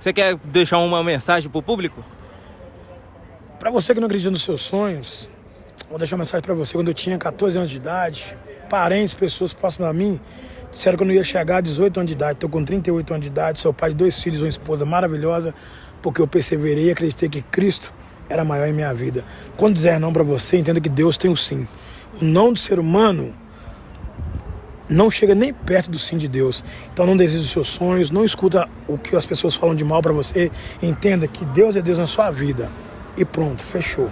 Você quer deixar uma mensagem pro público? Pra você que não acredita nos seus sonhos, vou deixar uma mensagem pra você. Quando eu tinha 14 anos de idade, parentes, pessoas próximas a mim, disseram que eu não ia chegar a 18 anos de idade. Estou com 38 anos de idade, sou pai de 2 filhos, uma esposa maravilhosa, porque eu perseverei e acreditei que Cristo era maior em minha vida. Quando dizer não pra você, entenda que Deus tem o sim. O não do ser humano não chega nem perto do sim de Deus. Então não desista dos seus sonhos, não escuta o que as pessoas falam de mal pra você. Entenda que Deus é Deus na sua vida. E pronto, fechou.